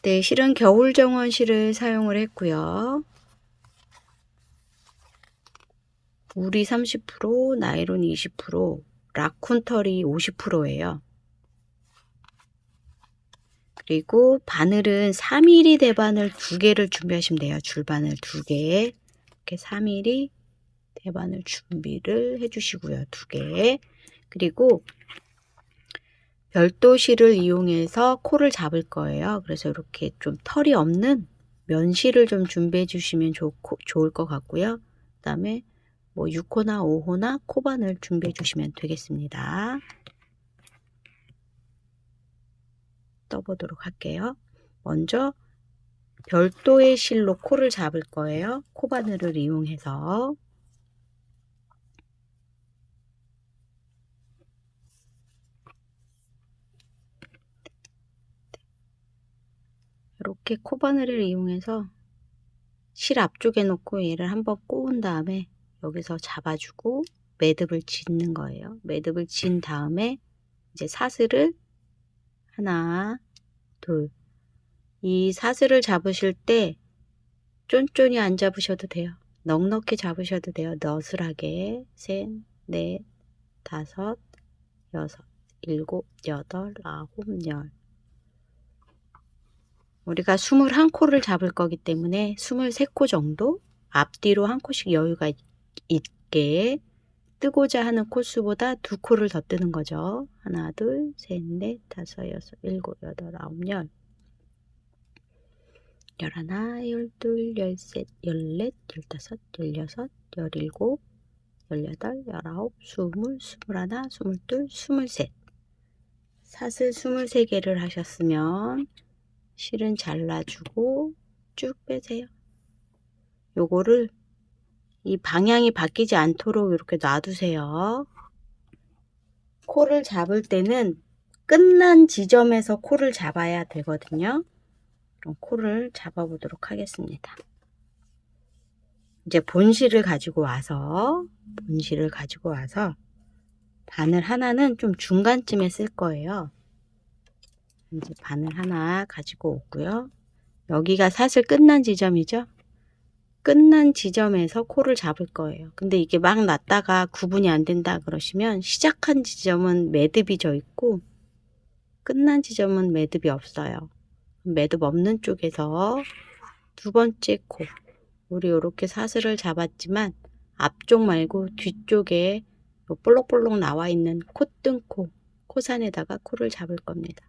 네, 실은 겨울 정원실을 사용을 했고요. 울이 30%, 나이론이 20%, 라쿤털이 50%예요. 그리고 바늘은 3mm 대바늘 2개를 준비하시면 돼요. 줄바늘 2개. 이렇게 3mm 대바늘 준비를 해주시고요. 2개. 그리고 별도 실을 이용해서 코를 잡을 거예요. 그래서 이렇게 좀 털이 없는 면실을 좀 준비해 주시면 좋을 것 같고요. 그 다음에 뭐 6호나 5호나 코바늘 준비해 주시면 되겠습니다. 떠보도록 할게요. 먼저 별도의 실로 코를 잡을 거예요. 코바늘을 이용해서. 이렇게 코바늘을 이용해서 실 앞쪽에 놓고 얘를 한번 꼬은 다음에 여기서 잡아주고 매듭을 짓는 거예요. 매듭을 진 다음에 이제 사슬을 하나, 둘. 이 사슬을 잡으실 때 쫀쫀이 안 잡으셔도 돼요. 넉넉히 잡으셔도 돼요. 너슬하게. 셋, 넷, 다섯, 여섯, 일곱, 여덟, 아홉, 열. 우리가 21코를 잡을 거기 때문에 23코 정도 앞뒤로 한 코씩 여유가 있게 뜨고자 하는 코수보다 2코를 더 뜨는 거죠. 하나, 둘, 셋, 넷, 다섯, 여섯, 일곱, 여덟, 아홉, 열. 열하나, 열둘, 열셋, 열넷, 열다섯, 열여섯, 열일곱, 열여덟, 열아홉, 스물, 스물하나, 스물둘, 스물셋. 사슬 23개를 하셨으면 실은 잘라주고 쭉 빼세요. 요거를 이 방향이 바뀌지 않도록 이렇게 놔두세요. 코를 잡을 때는 끝난 지점에서 코를 잡아야 되거든요. 그럼 코를 잡아 보도록 하겠습니다. 이제 본실을 가지고 와서 바늘 하나는 좀 중간쯤에 쓸 거예요. 이제 바늘 하나 가지고 오고요. 여기가 사슬 끝난 지점이죠. 끝난 지점에서 코를 잡을 거예요. 근데 이게 막 놨다가 구분이 안 된다 그러시면 시작한 지점은 매듭이 져 있고 끝난 지점은 매듭이 없어요. 매듭 없는 쪽에서 두 번째 코, 우리 이렇게 사슬을 잡았지만 앞쪽 말고 뒤쪽에 볼록볼록 나와 있는 콧등코, 코산에다가 코를 잡을 겁니다.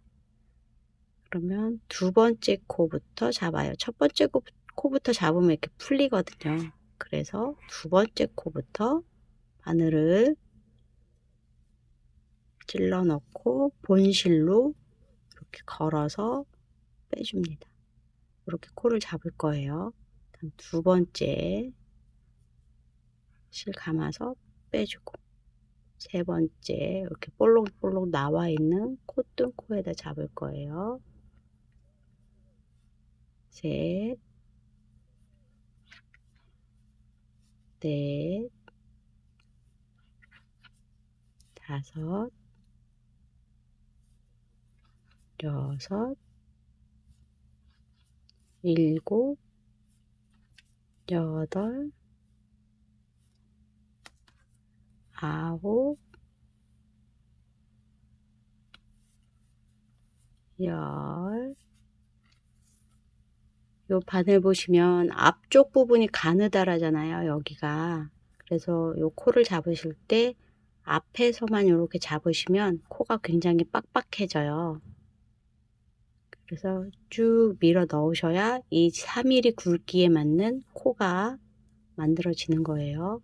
그러면 두 번째 코부터 잡아요. 첫 번째 코부터 잡으면 이렇게 풀리거든요. 그래서 두 번째 코부터 바늘을 찔러 넣고 본실로 이렇게 걸어서 빼줍니다. 이렇게 코를 잡을 거예요. 다음 두 번째 실 감아서 빼주고, 세 번째 이렇게 볼록볼록 나와 있는 콧등코에다 잡을 거예요. 셋, 넷, 다섯, 여섯, 일곱, 여덟, 아홉, 열. 요 바늘 보시면 앞쪽 부분이 가느다라잖아요. 여기가. 그래서 요 코를 잡으실 때 앞에서만 이렇게 잡으시면 코가 굉장히 빡빡해져요. 그래서 쭉 밀어 넣으셔야 이 3mm 굵기에 맞는 코가 만들어지는 거예요.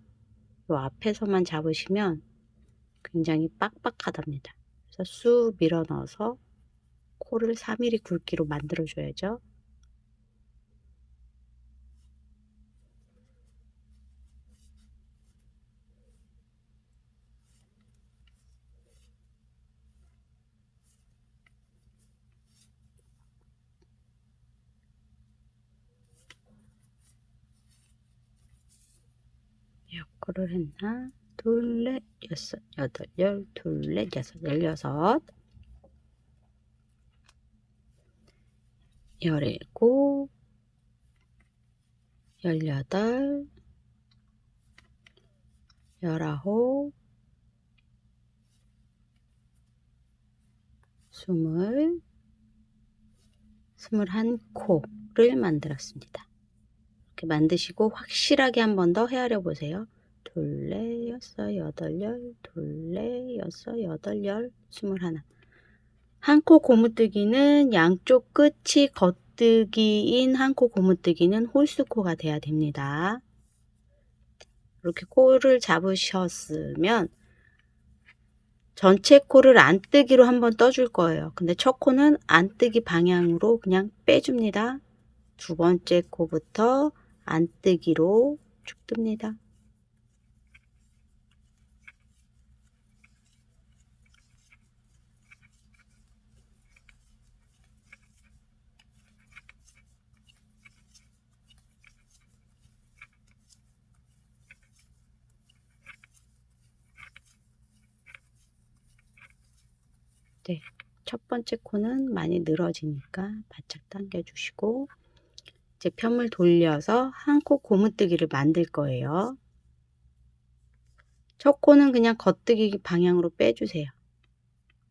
요 앞에서만 잡으시면 굉장히 빡빡하답니다. 그래서 쑥 밀어 넣어서 코를 3mm 굵기로 만들어 줘야죠. 몇 코를 했나? 둘, 넷, 여섯, 여덟, 열, 둘, 넷, 여섯, 16. 17, 18, 19, 20, 21코를 만들었습니다. 이렇게 만드시고 확실하게 한 번 더 헤아려 보세요. 둘레, 여섯, 여덟, 열, 둘레, 여섯, 여덟, 열, 21. 한 코 고무뜨기는 양쪽 끝이 겉뜨기인 한 코 고무뜨기는 홀수코가 돼야 됩니다. 이렇게 코를 잡으셨으면 전체 코를 안뜨기로 한번 떠줄 거예요. 근데 첫 코는 안뜨기 방향으로 그냥 빼줍니다. 두 번째 코부터 안뜨기로 쭉 뜹니다. 네, 첫 번째 코는 많이 늘어지니까 바짝 당겨주시고 이제 편을 돌려서 한 코 고무뜨기를 만들 거예요. 첫 코는 그냥 겉뜨기 방향으로 빼주세요.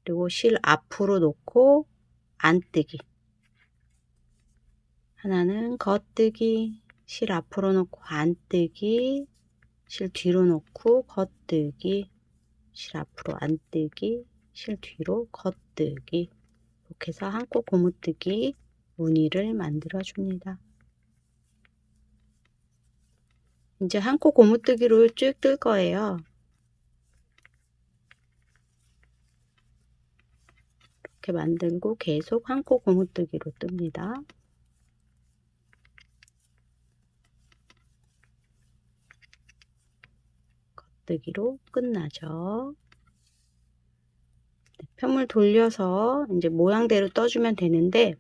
그리고 실 앞으로 놓고 안뜨기. 하나는 겉뜨기, 실 앞으로 놓고 안뜨기, 실 뒤로 놓고 겉뜨기, 실 앞으로 안뜨기, 실 뒤로 겉뜨기. 이렇게 해서 한 코 고무뜨기 무늬를 만들어 줍니다. 이제 한 코 고무뜨기로 쭉 뜰 거예요. 이렇게 만들고 계속 한 코 고무뜨기로 뜹니다. 겉뜨기로 끝나죠. 편을 돌려서 이제 모양대로 떠주면 되는데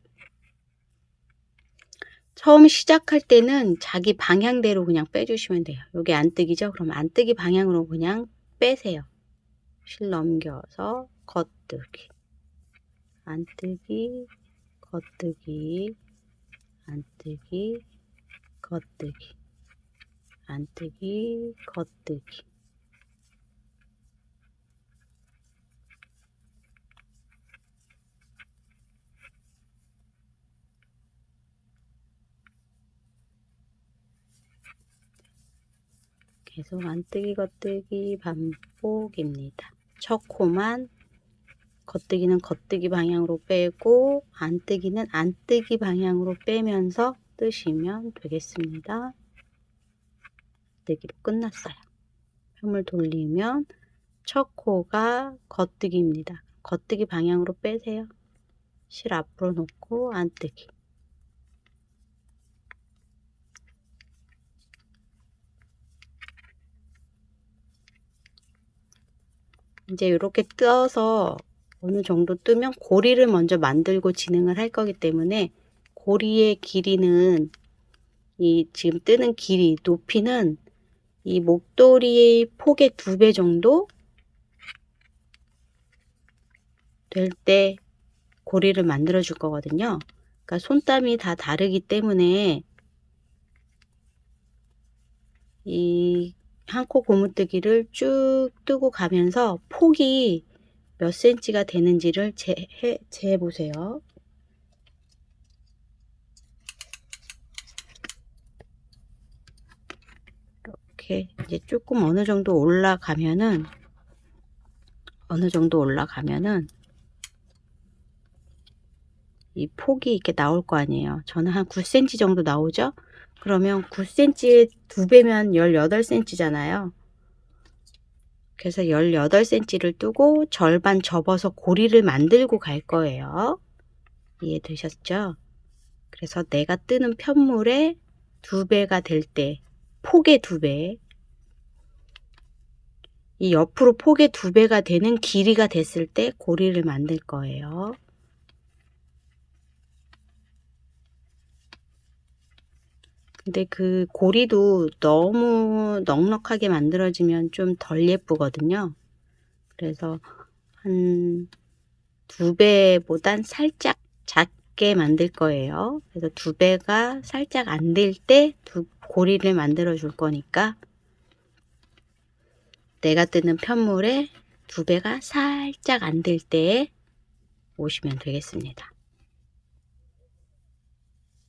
처음 시작할 때는 자기 방향대로 그냥 빼주시면 돼요. 여기 안뜨기죠? 그럼 안뜨기 방향으로 그냥 빼세요. 실 넘겨서 겉뜨기, 안뜨기, 겉뜨기, 안뜨기, 겉뜨기, 안뜨기, 겉뜨기. 계속 안뜨기, 겉뜨기 반복입니다. 첫 코만 겉뜨기는 겉뜨기 방향으로 빼고 안뜨기는 안뜨기 방향으로 빼면서 뜨시면 되겠습니다. 겉뜨기로 끝났어요. 편을 돌리면 첫 코가 겉뜨기입니다. 겉뜨기 방향으로 빼세요. 실 앞으로 놓고 안뜨기. 이제 이렇게 떠서 어느 정도 뜨면 고리를 먼저 만들고 진행을 할 거기 때문에 고리의 길이는 이 지금 뜨는 길이 높이는 이 목도리의 폭의 2배 정도 될 때 고리를 만들어 줄 거거든요. 그러니까 손땀이 다 다르기 때문에 이 한 코 고무뜨기를 쭉 뜨고 가면서 폭이 몇 cm가 되는지를 재해 보세요. 이렇게 이제 조금 어느 정도 올라가면은 이 폭이 이렇게 나올 거 아니에요. 저는 한 9cm 정도 나오죠. 그러면 9cm의 2배면 18cm잖아요. 그래서 18cm를 뜨고 절반 접어서 고리를 만들고 갈 거예요. 이해되셨죠? 그래서 내가 뜨는 편물의 2배가 될 때, 폭의 2배, 이 옆으로 폭의 2배가 되는 길이가 됐을 때 고리를 만들 거예요. 근데 그 고리도 너무 넉넉하게 만들어지면 좀 덜 예쁘거든요. 그래서 한 2배보단 살짝 작게 작게 만들 거예요. 그래서 2배가 살짝 안 될 때 고리를 만들어 줄 거니까 내가 뜨는 편물에 2배가 살짝 안 될 때 오시면 되겠습니다.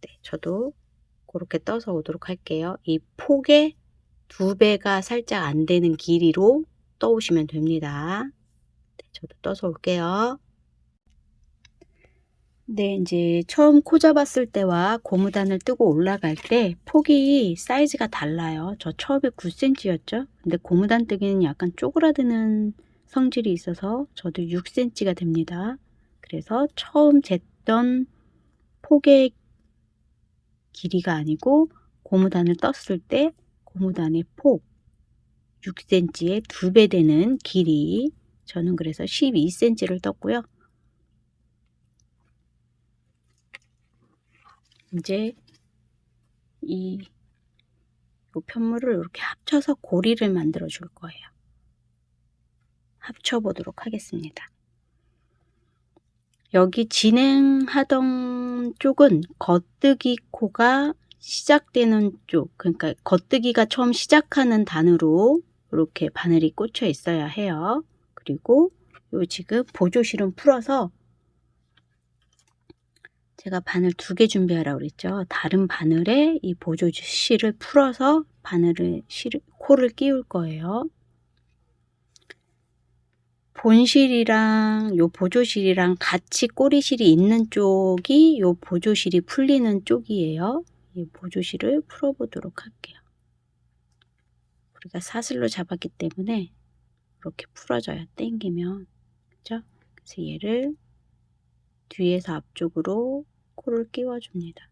네, 저도 그렇게 떠서 오도록 할게요. 이 폭에 2배가 살짝 안 되는 길이로 떠오시면 됩니다. 네, 저도 떠서 올게요. 네, 이제 처음 코 잡았을 때와 고무단을 뜨고 올라갈 때 폭이 사이즈가 달라요. 저 처음에 9cm였죠. 근데 고무단 뜨기는 약간 쪼그라드는 성질이 있어서 저도 6cm가 됩니다. 그래서 처음 쟀던 폭의 길이가 아니고 고무단을 떴을 때 고무단의 폭 6cm의 2배 되는 길이, 저는 그래서 12cm를 떴고요. 이제 이 편물을 이렇게 합쳐서 고리를 만들어 줄 거예요. 합쳐 보도록 하겠습니다. 여기 진행하던 쪽은 겉뜨기 코가 시작되는 쪽, 그러니까 겉뜨기가 처음 시작하는 단으로 이렇게 바늘이 꽂혀 있어야 해요. 그리고 요 지금 보조실은 풀어서, 제가 바늘 2개 준비하라고 그랬죠. 다른 바늘에 이 보조실을 풀어서 코를 끼울 거예요. 본실이랑 요 보조실이랑 같이 꼬리실이 있는 쪽이 요 보조실이 풀리는 쪽이에요. 이 보조실을 풀어 보도록 할게요. 우리가 사슬로 잡았기 때문에 이렇게 풀어져요. 당기면. 그죠? 그래서 얘를 뒤에서 앞쪽으로 코를 끼워 줍니다.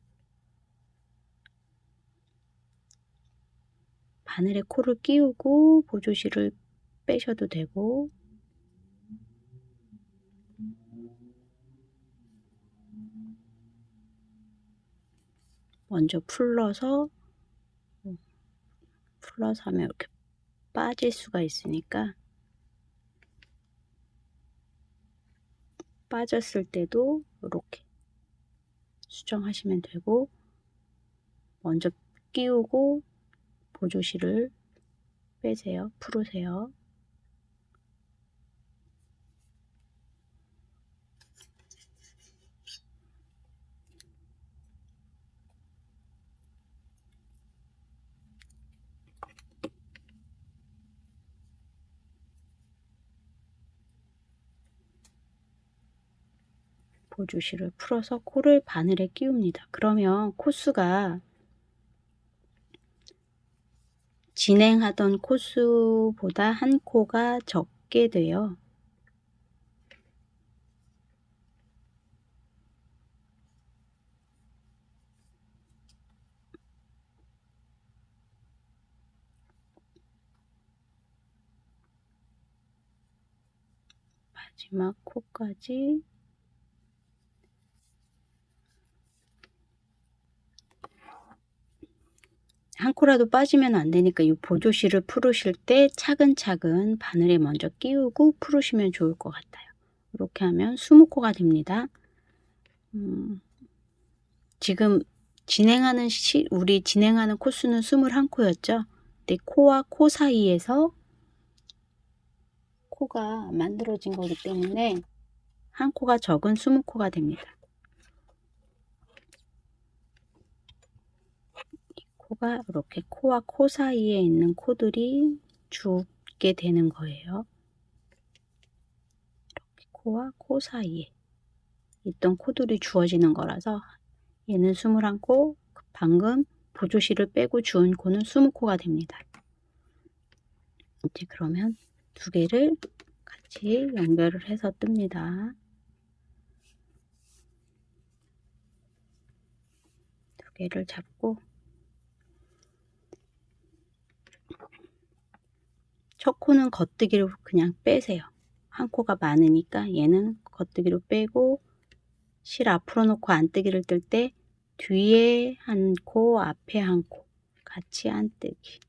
바늘에 코를 끼우고 보조실을 빼셔도 되고, 먼저 풀러서 하면 이렇게 빠질 수가 있으니까, 빠졌을 때도 이렇게 수정하시면 되고, 먼저 끼우고 보조실을 빼세요. 풀으세요. 보조실을 풀어서 코를 바늘에 끼웁니다. 그러면 코수가 진행하던 코수보다 한 코가 적게 돼요. 마지막 코까지 한 코라도 빠지면 안 되니까 이 보조실을 풀으실 때 차근차근 바늘에 먼저 끼우고 풀으시면 좋을 것 같아요. 이렇게 하면 20코가 됩니다. 지금 우리 진행하는 코수는 21코였죠. 근데 코와 코 사이에서 코가 만들어진 거기 때문에 한 코가 적은 20코가 됩니다. 코가 이렇게 코와 코 사이에 있는 코들이 죽게 되는 거예요. 이렇게 코와 코 사이에 있던 코들이 주어지는 거라서 얘는 21코, 방금 보조실을 빼고 주운 코는 20코가 됩니다. 이제 그러면 2개를 같이 연결을 해서 뜹니다. 2개를 잡고 첫 코는 겉뜨기로 그냥 빼세요. 한 코가 많으니까 얘는 겉뜨기로 빼고, 실 앞으로 놓고 안뜨기를 뜰 때 뒤에 한 코, 앞에 한 코 같이 안뜨기.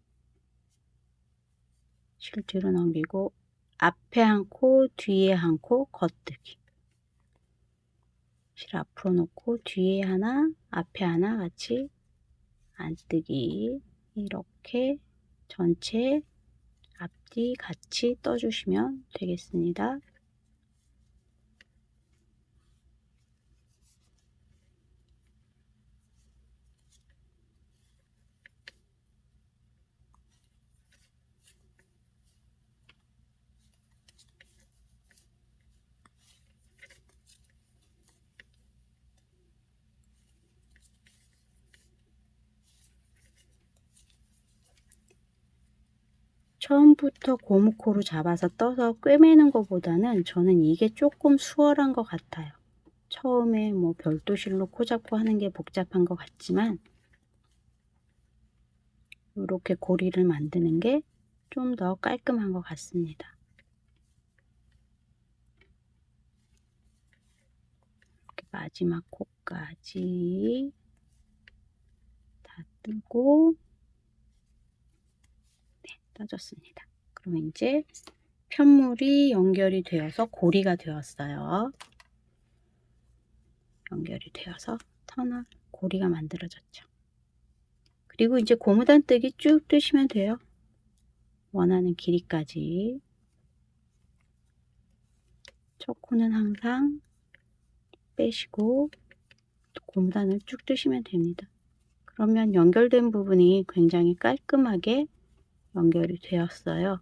실 뒤로 넘기고 앞에 한 코, 뒤에 한 코 겉뜨기. 실 앞으로 놓고 뒤에 하나, 앞에 하나 같이 안뜨기 이렇게 전체 앞뒤 같이 떠주시면 되겠습니다. 처음부터 고무코로 잡아서 떠서 꿰매는 것보다는 저는 이게 조금 수월한 것 같아요. 처음에 뭐 별도실로 코 잡고 하는 게 복잡한 것 같지만 이렇게 고리를 만드는 게 좀 더 깔끔한 것 같습니다. 이렇게 마지막 코까지 다 뜨고 네, 떠졌습니다. 그럼 이제 편물이 연결이 되어서 고리가 되었어요. 연결이 되어서 터널 고리가 만들어졌죠. 그리고 이제 고무단뜨기 쭉 뜨시면 돼요. 원하는 길이까지. 첫 코는 항상 빼시고 고무단을 쭉 뜨시면 됩니다. 그러면 연결된 부분이 굉장히 깔끔하게 연결이 되었어요.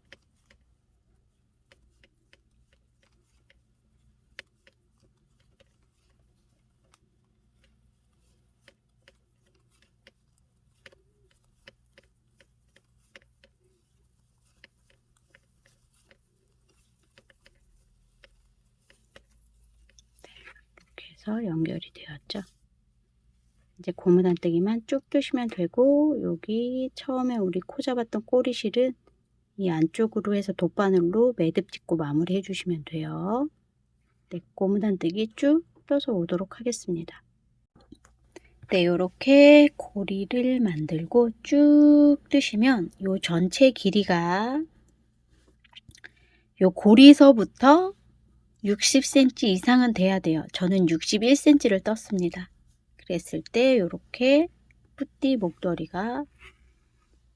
이렇게 해서 연결이 되었죠. 이제 고무단뜨기만 쭉 뜨시면 되고 여기 처음에 우리 코 잡았던 꼬리실은 이 안쪽으로 해서 돗바늘로 매듭 짓고 마무리 해주시면 돼요. 네, 고무단뜨기 쭉 떠서 오도록 하겠습니다. 네, 이렇게 고리를 만들고 쭉 뜨시면 요 전체 길이가 요 고리서부터 60cm 이상은 돼야 돼요. 저는 61cm를 떴습니다. 그랬을 때 이렇게 뿌띠 목도리가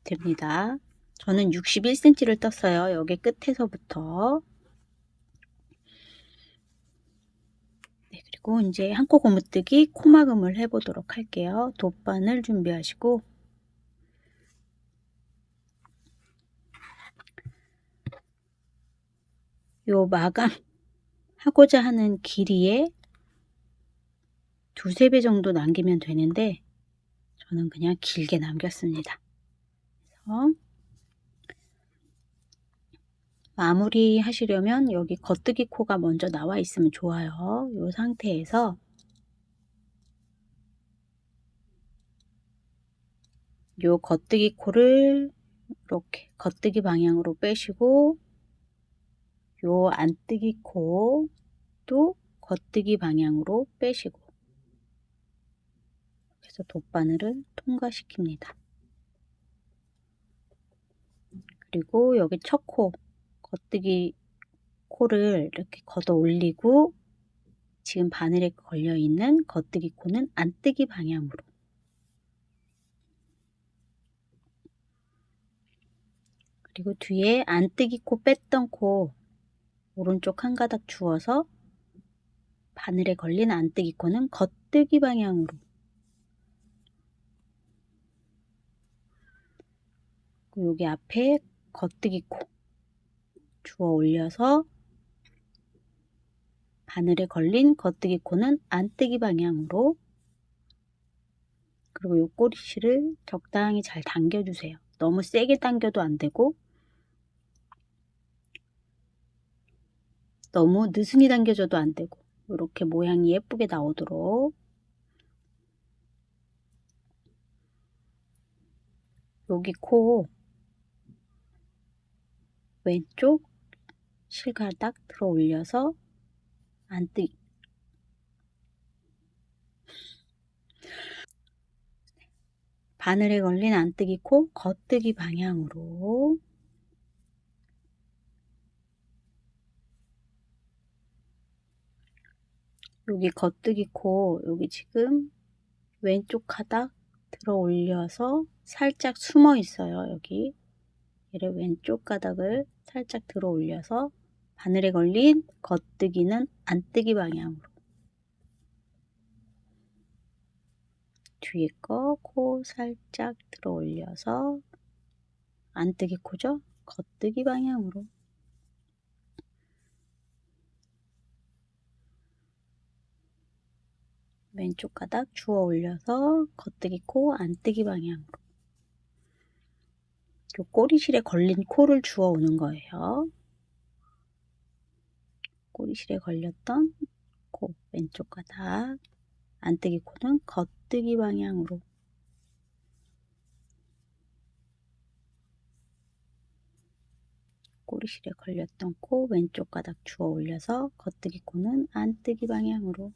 됩니다. 저는 61cm를 떴어요. 여기 끝에서부터. 네, 그리고 이제 한 코 고무뜨기 코막음을 해보도록 할게요. 돗바늘 준비하시고 요 마감 하고자 하는 길이에 두세 배 정도 남기면 되는데 저는 그냥 길게 남겼습니다. 그래서 마무리 하시려면 여기 겉뜨기 코가 먼저 나와 있으면 좋아요. 이 상태에서 요 겉뜨기 코를 이렇게 겉뜨기 방향으로 빼시고 요 안뜨기 코도 겉뜨기 방향으로 빼시고 그래서 돗바늘을 통과시킵니다. 그리고 여기 첫 코 겉뜨기 코를 이렇게 걷어 올리고 지금 바늘에 걸려 있는 겉뜨기 코는 안뜨기 방향으로 그리고 뒤에 안뜨기 코 뺐던 코 오른쪽 한 가닥 주어서 바늘에 걸린 안뜨기 코는 겉뜨기 방향으로 여기 앞에 겉뜨기 코 주어 올려서 바늘에 걸린 겉뜨기 코는 안뜨기 방향으로 그리고 요 꼬리실을 적당히 잘 당겨주세요. 너무 세게 당겨도 안 되고 너무 느슨히 당겨줘도 안 되고 이렇게 모양이 예쁘게 나오도록 여기 코 왼쪽 실가닥 들어 올려서 안뜨기 바늘에 걸린 안뜨기 코 겉뜨기 방향으로 여기 겉뜨기 코, 여기 지금 왼쪽 가닥 들어 올려서 살짝 숨어 있어요. 여기 얘를 왼쪽 가닥을 살짝 들어 올려서 바늘에 걸린 겉뜨기는 안뜨기 방향으로, 뒤에 거 코 살짝 들어 올려서 안뜨기 코죠? 겉뜨기 방향으로. 왼쪽 가닥 주워 올려서 겉뜨기 코 안뜨기 방향으로. 요 꼬리실에 걸린 코를 주워 오는 거예요. 꼬리실에 걸렸던 코 왼쪽 가닥 안뜨기 코는 겉뜨기 방향으로. 꼬리실에 걸렸던 코 왼쪽 가닥 주워 올려서 겉뜨기 코는 안뜨기 방향으로.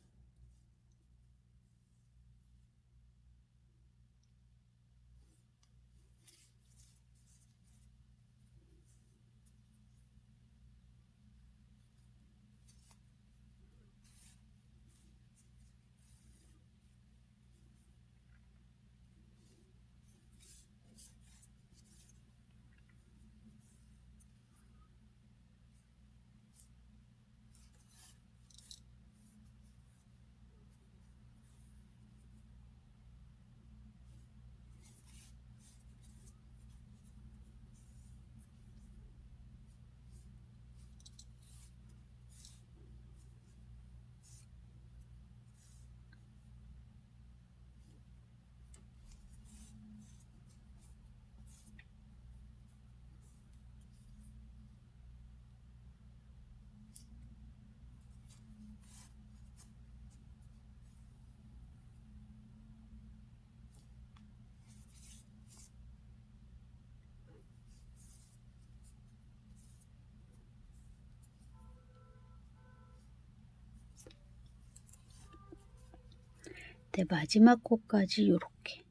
네, 마지막 코까지 이렇게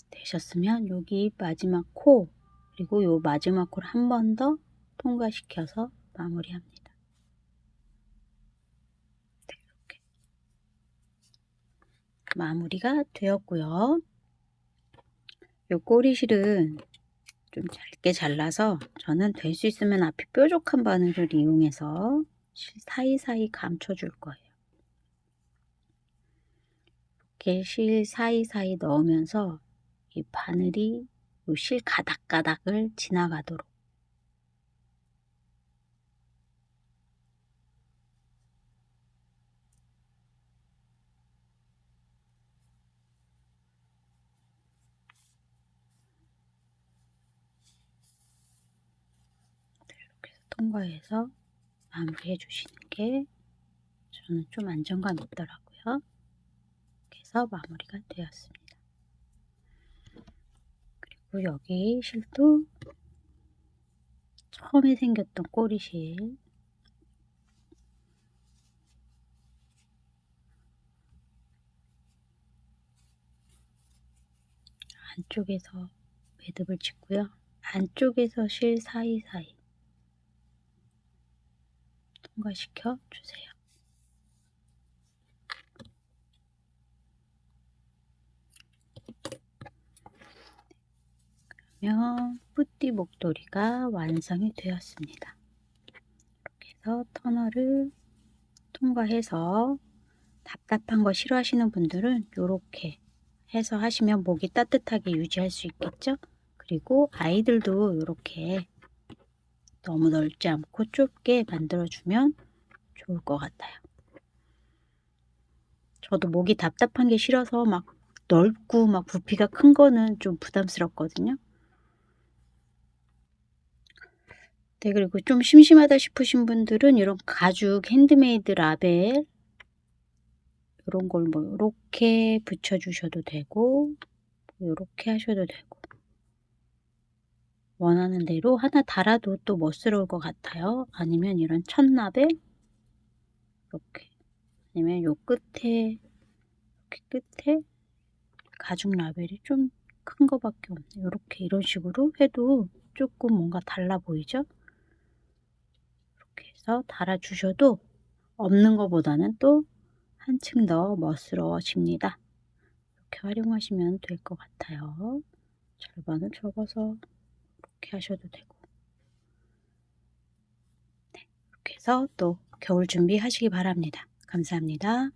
되셨으면 여기 마지막 코 그리고 요 마지막 코를 한 번 더 통과시켜서 마무리합니다. 네, 이렇게 마무리가 되었고요. 요 꼬리실은 좀 짧게 잘라서 저는 될 수 있으면 앞이 뾰족한 바늘을 이용해서 실 사이사이 감춰줄 거예요. 이렇게 실 사이사이 넣으면서 이 바늘이 요 실 가닥가닥을 지나가도록. 이렇게 해서 통과해서 마무리해 주시는 게 저는 좀 안정감 있더라고요. 이렇게 해서 마무리가 되었습니다. 그리고 여기 실도 처음에 생겼던 꼬리실 안쪽에서 매듭을 짓고요. 안쪽에서 실 사이사이 통과시켜 주세요. 그러면 뿌띠 목도리가 완성이 되었습니다. 이렇게 해서 터널을 통과해서 답답한 거 싫어하시는 분들은 이렇게 해서 하시면 목이 따뜻하게 유지할 수 있겠죠? 그리고 아이들도 이렇게 너무 넓지 않고 좁게 만들어주면 좋을 것 같아요. 저도 목이 답답한 게 싫어서 막 넓고 막 부피가 큰 거는 좀 부담스럽거든요. 네, 그리고 좀 심심하다 싶으신 분들은 이런 가죽 핸드메이드 라벨 이런 걸 뭐 이렇게 붙여주셔도 되고 이렇게 하셔도 되고 원하는 대로 하나 달아도 또 멋스러울 것 같아요. 아니면 이런 천라벨 이렇게 아니면 요 끝에 이렇게 끝에 가죽 라벨이 좀 큰 거밖에 없네요. 이렇게 이런 식으로 해도 조금 뭔가 달라 보이죠? 이렇게 해서 달아주셔도 없는 거보다는 또 한층 더 멋스러워집니다. 이렇게 활용하시면 될 것 같아요. 절반을 접어서 이렇게 하셔도 되고. 네, 이렇게 해서 또 겨울 준비하시기 바랍니다. 감사합니다.